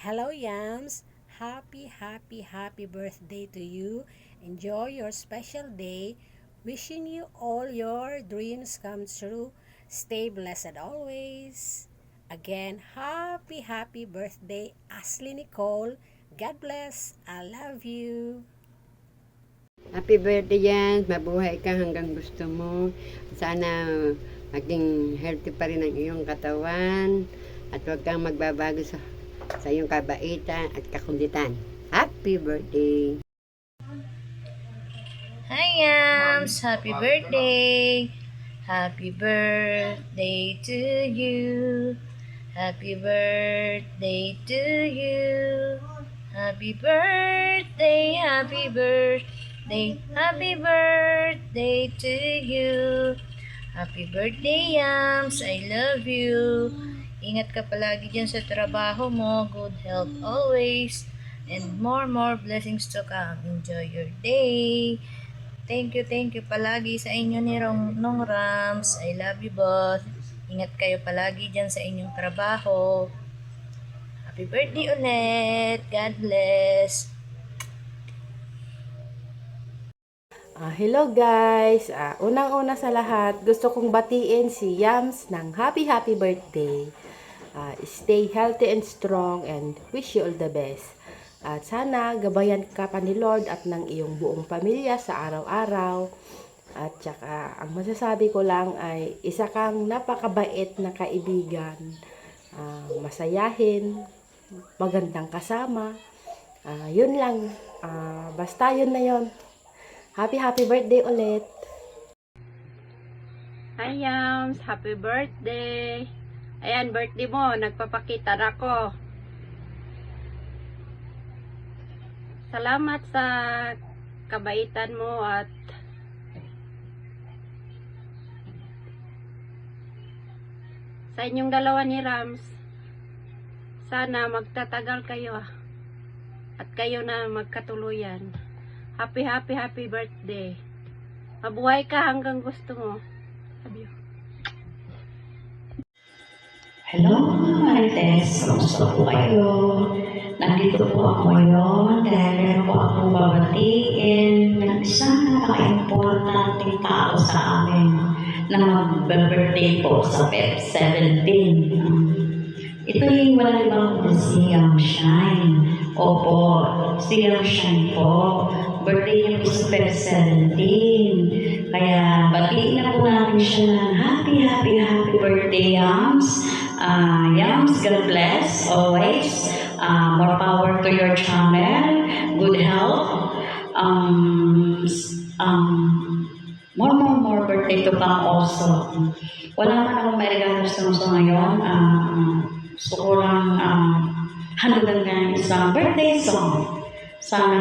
Hello, Yams. Happy birthday to you. Enjoy your special day. Wishing you all your dreams come true. Stay blessed always. Again, happy birthday, Ashley Nicole. God bless. I love you. Happy birthday yan. Mabuhay ka hanggang gusto mo. Sana maging healthy pa rin ang iyong katawan. At huwag kang magbabago sa iyong kabaitan at kakulitan. Happy birthday! Hi, Yams! Happy birthday! Happy birthday to you! Happy birthday to you! Happy birthday, happy birthday, happy birthday to you! Happy birthday, Yams! I love you! Ingat ka palagi dyan sa trabaho mo. Good health always. And more blessings to come. Enjoy your day. Thank you palagi sa inyo ni Nong Rams. I love you both. Ingat kayo palagi dyan sa inyong trabaho. Happy birthday ulit. God bless. Hello guys! Unang-una sa lahat, gusto kong batiin si Yams ng happy birthday. Stay healthy and strong and wish you all the best. At sana gabayan ka pa ni Lord at ng iyong buong pamilya sa araw-araw. At saka ang masasabi ko lang ay isa kang napakabait na kaibigan. Masayahin, magandang kasama. Yun lang. Basta yun na yun. Happy birthday ulit. Hi, Yams! Happy birthday! Ayan, birthday mo. Nagpapakita na ako. Salamat sa kabaitan mo at sa inyong dalawa ni Rams. Sana magtatagal kayo at kayo na magkatuluyan. Happy birthday. Mabuhay ka hanggang gusto mo. Sabi ko. Hello mga Marites, kamusta po kayo? Nandito po ako ngayon dahil meron po akong babatiin ng isang napaka-importanting tao sa amin na mag-birthday po sa Feb 17. Ito yung walang ibang si Young Shine. Opo, si Young Shine po. Birthday niya po sa Feb 17. Kaya batiin na po natin siya ng happy birthday, Yams. Yams, God bless always. More power to your channel. Good health. More birthday to come also. Wala man akong may regalo sa ngayon. Gusto ko lang handugan ng isang birthday song. Sana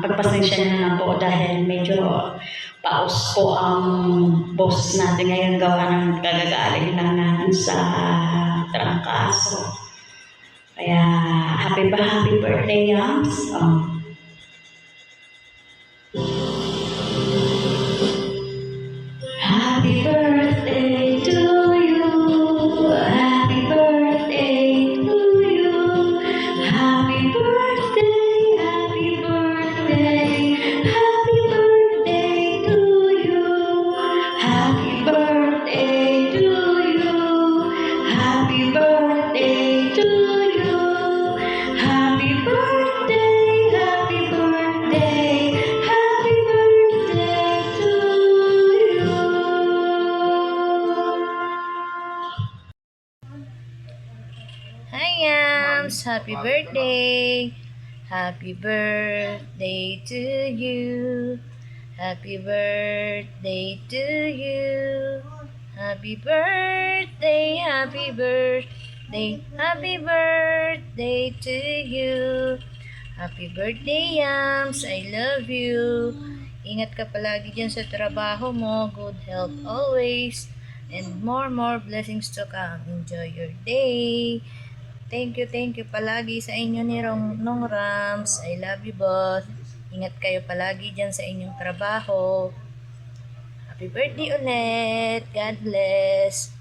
pagpasensya na lang po dahil medyo paus po ang boss natin ngayon gawa ng kagagaling lang natin sa trangkaso. Kaya happy birthday, Yams. Happy birthday to you. Happy birthday to you. Happy birthday, happy birthday. Happy birthday to you. Happy birthday to you. Happy birthday to you. Happy birthday, happy birthday. Happy birthday to you. Hi, Yams! Happy birthday! Happy birthday to you! Happy birthday to you! Happy birthday, happy birthday, happy birthday to you! Happy birthday, Yams! I love you! Ingat ka palagi dyan sa trabaho mo. Good health always. And more blessings to come. Enjoy your day. Thank you palagi sa inyo ni Nong Rams. I love you both. Ingat kayo palagi dyan sa inyong trabaho. Happy birthday ulit. God bless.